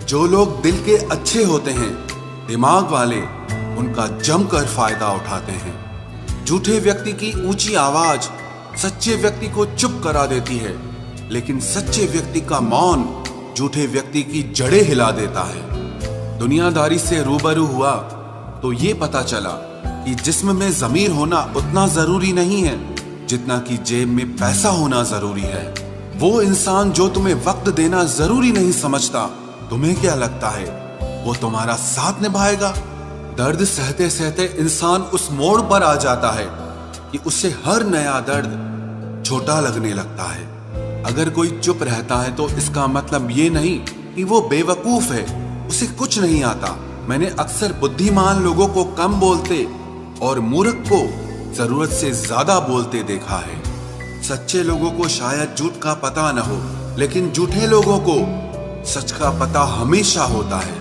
जो लोग दिल के अच्छे होते हैं, दिमाग वाले, उनका जमकर फायदा उठाते हैं। झूठे व्यक्ति की ऊंची आवाज सच्चे व्यक्ति को चुप करा देती है, लेकिन सच्चे व्यक्ति का मौन झूठे व्यक्ति की जड़ें हिला देता है। दुनियादारी से रूबरू हुआ तो ये पता चला कि जिस्म में ज़मीर होना उतना जरूरी नहीं है जितना कि जेब में पैसा होना जरूरी है। वो इंसान जो तुम्हें वक्त देना जरूरी नहीं समझता, तुम्हें क्या लगता है वो तुम्हारा साथ निभाएगा? दर्द सहते सहते इंसान उस मोड़ पर आ जाता है कि उसे हर नया दर्द छोटा लगने लगता है। अगर कोई चुप रहता है तो इसका मतलब ये नहीं कि वो बेवकूफ है, उसे कुछ नहीं आता। मैंने अक्सर बुद्धिमान लोगों को कम बोलते और मूर्ख को जरूरत से ज्यादा बोलते देखा है। सच्चे लोगों को शायद झूठ का पता न हो, लेकिन झूठे लोगों को सच का पता हमेशा होता है।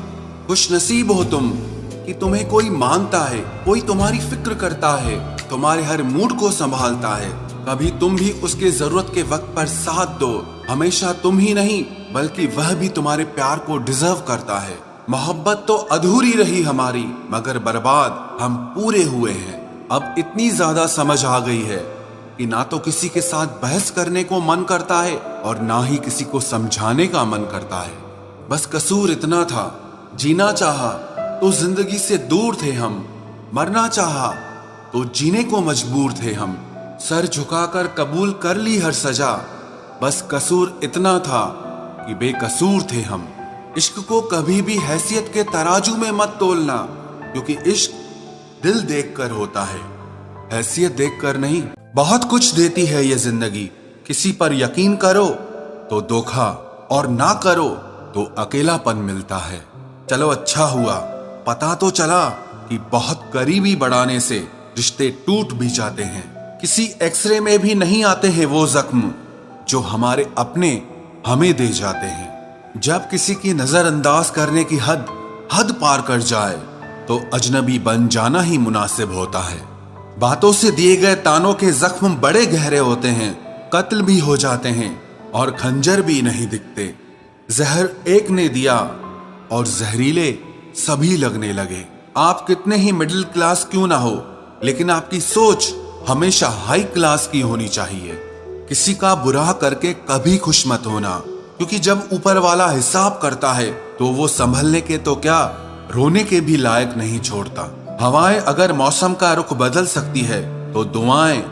खुशनसीब हो तुम कि तुम्हें कोई मानता है, कोई तुम्हारी फिक्र करता है, तुम्हारे हर मूड को संभालता है। कभी तुम भी उसके जरूरत के वक्त पर साथ दो। हमेशा तुम ही नहीं बल्कि वह भी तुम्हारे प्यार को डिजर्व करता है। मोहब्बत तो अधूरी रही हमारी, मगर बर्बाद हम पूरे हुए हैं। अब इतनी ज्यादा समझ आ गई है कि ना तो किसी के साथ बहस करने को मन करता है और ना ही किसी को समझाने का मन करता है। बस कसूर इतना था, जीना चाहा तो जिंदगी से दूर थे हम, मरना चाहा तो जीने को मजबूर थे हम। सर झुकाकर कबूल कर ली हर सजा, बस कसूर इतना था कि बेकसूर थे हम। इश्क को कभी भी हैसियत के तराजू में मत तोलना, क्योंकि इश्क दिल देखकर होता है, हैसियत देखकर नहीं। बहुत कुछ देती है ये जिंदगी, किसी पर यकीन करो तो धोखा और ना करो तो अकेलापन मिलता है। चलो अच्छा हुआ पता तो चला कि बहुत करीबी बढ़ाने से रिश्ते टूट भी जाते हैं। किसी एक्सरे में भी नहीं आते हैं वो जख्म जो हमारे अपने हमें दे जाते हैं। जब किसी की नजरअंदाज करने की हद पार कर जाए तो अजनबी बन जाना ही मुनासिब होता है। बातों से दिए गए तानों के जख्म बड़े गहरे होते हैं, कत्ल भी हो जाते हैं और खंजर भी नहीं दिखते। जहर एक ने दिया और जहरीले सभी लगने लगे। आप कितने ही मिडिल क्लास क्यों ना हो, लेकिन आपकी सोच हमेशा हाई क्लास की होनी चाहिए। किसी का बुरा करके कभी खुश मत होना, क्योंकि जब ऊपर वाला हिसाब करता है तो वो संभलने के तो क्या, रोने के भी लायक नहीं छोड़ता। हवाएं अगर मौसम का रुख बदल सकती है तो दुआएं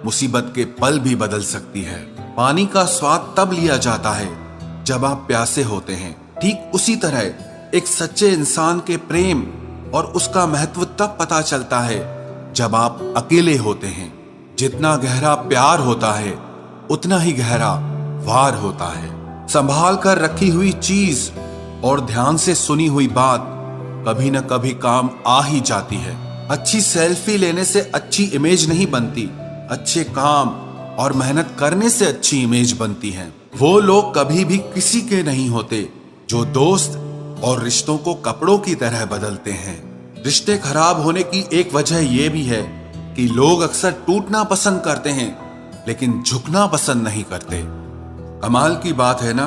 मुसीबत के पल भी बदल सकती है। पानी का स्वाद तब लिया जाता है जब आप प्यासे होते हैं। ठीक उसी तरह एक सच्चे इंसान के प्रेम और उसका महत्व तब पता चलता है जब आप अकेले होते हैं। जितना गहरा प्यार होता है उतना ही गहरा वार होता है। संभाल कर रखी हुई चीज और ध्यान से सुनी हुई बात कभी न कभी काम आ ही जाती है। अच्छी सेल्फी लेने से अच्छी इमेज नहीं बनती, अच्छे काम और मेहनत करने से अच्छी इमेज बनती है। वो लोग कभी भी किसी के नहीं होते जो दोस्त और रिश्तों को कपड़ों की तरह बदलते हैं। रिश्ते खराब होने की एक वजह यह भी है कि लोग अक्सर टूटना पसंद करते हैं लेकिन झुकना पसंद नहीं करते। कमाल की बात है ना,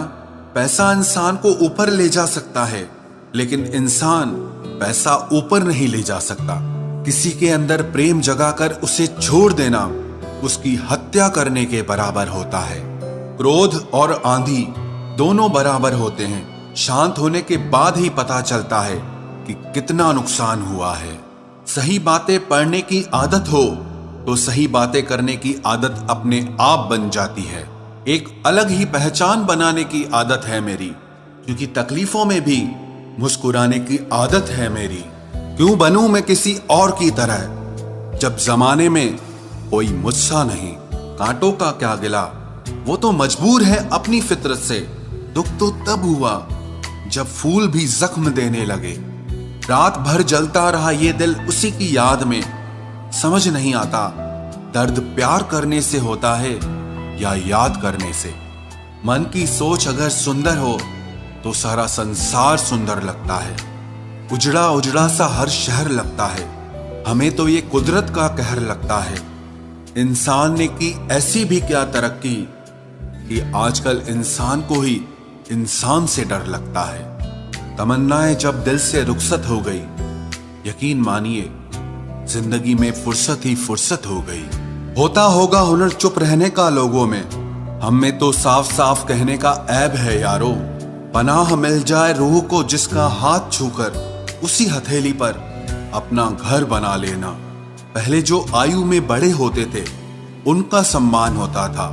पैसा इंसान को ऊपर ले जा सकता है लेकिन इंसान पैसा ऊपर नहीं ले जा सकता। किसी के अंदर प्रेम जगाकर उसे छोड़ देना उसकी हत्या करने के बराबर होता है। क्रोध और आंधी दोनों बराबर होते हैं। शांत होने के बाद ही पता चलता है कि कितना नुकसान हुआ है। सही बातें पढ़ने की आदत हो तो सही बातें करने की आदत अपने आप बन जाती है। एक अलग ही पहचान बनाने की आदत है मेरी, क्योंकि तकलीफों में भी मुस्कुराने की आदत है मेरी। क्यों बनूं मैं किसी और की तरह जब जमाने में कोई मुझसा नहीं। कांटों का क्या गिला, वो तो मजबूर है अपनी फितरत से। दुख तो तब हुआ जब फूल भी जख्म देने लगे। रात भर जलता रहा ये दिल उसी की याद में। समझ नहीं आता दर्द प्यार करने से होता है या याद करने से। मन की सोच अगर सुंदर हो तो सारा संसार सुंदर लगता है। उजड़ा उजड़ा सा हर शहर लगता है। हमें तो ये कुदरत का कहर लगता है। इंसान ने की ऐसी भी क्या तरक्की कि आजकल इंसान को ही इंसान से डर लगता है। तमन्नाएं जब दिल से रुखसत हो गई, यकीन मानिए जिंदगी में फुर्सत ही फुर्सत हो गई। होता होगा हुनर चुप रहने का लोगों में, हम में तो साफ साफ कहने का ऐब है यारो। पनाह मिल जाए रूह को जिसका हाथ छूकर, उसी हथेली पर अपना घर बना लेना। पहले जो आयु में बड़े होते थे उनका सम्मान होता था,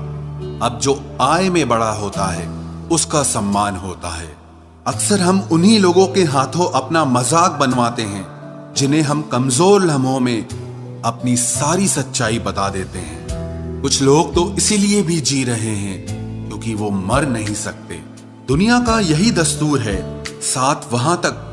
अब जो आय में बड़ा होता है उसका सम्मान होता है। अक्सर हम उन्हीं लोगों के हाथों अपना मजाक बनवाते हैं जिन्हें हम कमजोर लम्हों में अपनी सारी सच्चाई बता देते हैं। कुछ लोग तो इसीलिए भी जी रहे हैं क्योंकि वो मर नहीं सकते। दुनिया का यही दस्तूर है, साथ वहां तक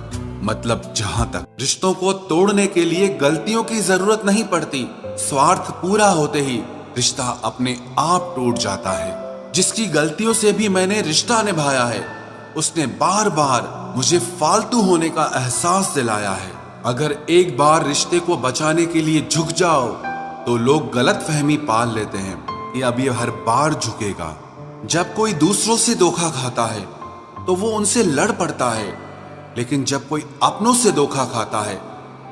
मतलब जहां तक। रिश्तों को तोड़ने के लिए गलतियों की जरूरत नहीं पड़ती, स्वार्थ पूरा होते ही रिश्ता अपने आप टूट जाता है। जिसकी गलतियों से भी मैंने रिश्ता निभाया है उसने बार बार मुझे फालतू होने का एहसास दिलाया है। अगर एक बार रिश्ते को बचाने के लिए झुक जाओ तो लोग गलत फहमी पाल लेते हैं कि अब ये हर बार झुकेगा। जब कोई दूसरों से धोखा खाता है तो वो उनसे लड़ पड़ता है, लेकिन जब कोई अपनों से धोखा खाता है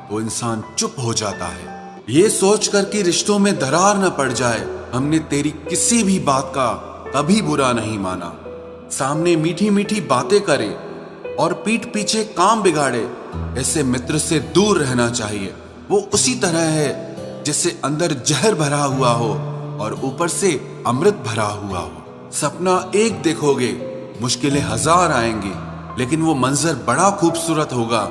तो इंसान चुप हो जाता है। ये सोचकर कि रिश्तों में दरार न पड़ जाए, हमने तेरी किसी भी बात का कभी बुरा नहीं माना। सामने मीठी मीठी बातें करे और पीठ पीछे काम बिगाड़े, ऐसे मित्र से दूर रहना चाहिए। वो उसी तरह है जैसे अंदर जहर भरा हुआ हो और ऊपर से अमृत भरा हुआ हो। सपना एक देखोगे, मुश्किलें हजार आएंगी, लेकिन वो मंजर बड़ा खूबसूरत होगा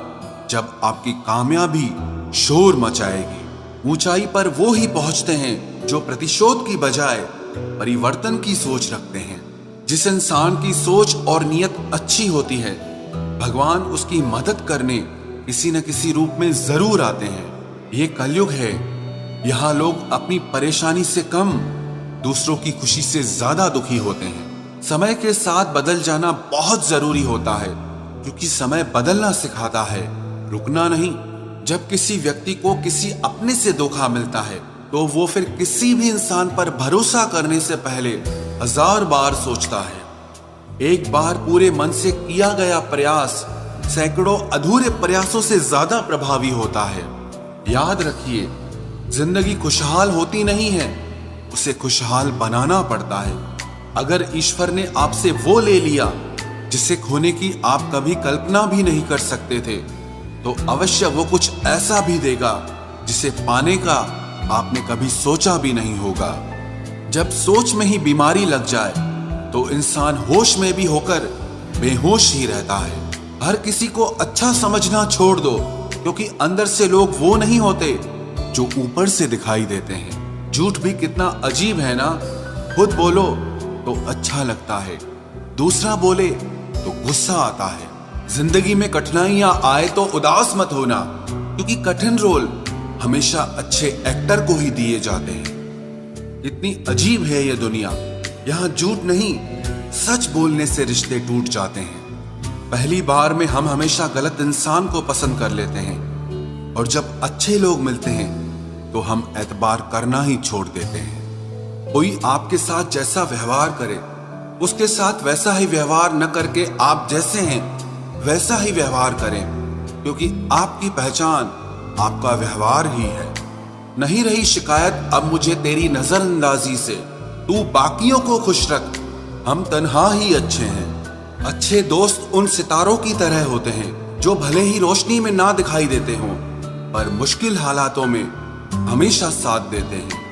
जब आपकी कामयाबी शोर मचाएगी। ऊंचाई पर वो ही पहुंचते हैं जो प्रतिशोध की बजाय परिवर्तन की सोच रखते हैं। जिस इंसान की सोच और नियत अच्छी होती है, भगवान उसकी मदद करने किसी न किसी रूप में जरूर आते हैं। ये कलयुग है, यहाँ लोग अपनी परेशानी से कम दूसरों की खुशी से ज्यादा दुखी होते हैं। समय के साथ बदल जाना बहुत जरूरी होता है क्योंकि समय बदलना सिखाता है, रुकना नहीं। जब किसी व्यक्ति को किसी अपने से धोखा मिलता है तो वो फिर किसी भी इंसान पर भरोसा करने से पहले हजार बार सोचता है। एक बार पूरे मन से किया गया प्रयास सैकड़ों अधूरे प्रयासों से ज्यादा प्रभावी होता है। याद रखिए, जिंदगी खुशहाल होती नहीं है, उसे खुशहाल बनाना पड़ता है। अगर ईश्वर ने आपसे वो ले लिया जिसे खोने की आप कभी कल्पना भी नहीं कर सकते थे, तो अवश्य वो कुछ ऐसा भी देगा जिसे पाने का आपने कभी सोचा भी नहीं होगा। जब सोच में ही बीमारी लग जाए तो इंसान होश में भी होकर बेहोश ही रहता है। हर किसी को अच्छा समझना छोड़ दो क्योंकि अंदर से लोग वो नहीं होते जो ऊपर से दिखाई देते हैं। झूठ भी कितना अजीब है ना, खुद बोलो तो अच्छा लगता है, दूसरा बोले तो गुस्सा आता है। जिंदगी में कठिनाइयां आए तो उदास मत होना क्योंकि कठिन रोल हमेशा अच्छे एक्टर को ही दिए जाते हैं। इतनी अजीब है ये दुनिया, यहाँ झूठ नहीं सच बोलने से रिश्ते टूट जाते हैं। पहली बार में हम हमेशा गलत इंसान को पसंद कर लेते हैं और जब अच्छे लोग मिलते हैं तो हम एतबार करना ही छोड़ देते हैं। कोई आपके साथ जैसा व्यवहार करे उसके साथ वैसा ही व्यवहार न करके आप जैसे हैं वैसा ही व्यवहार करें, क्योंकि आपकी पहचान आपका व्यवहार ही है। नहीं रही शिकायत अब मुझे तेरी नजरअंदाजी से, तू बाकियों को खुश रख, हम तन्हा ही अच्छे हैं। अच्छे दोस्त उन सितारों की तरह होते हैं जो भले ही रोशनी में ना दिखाई देते हों पर मुश्किल हालातों में हमेशा साथ देते हैं।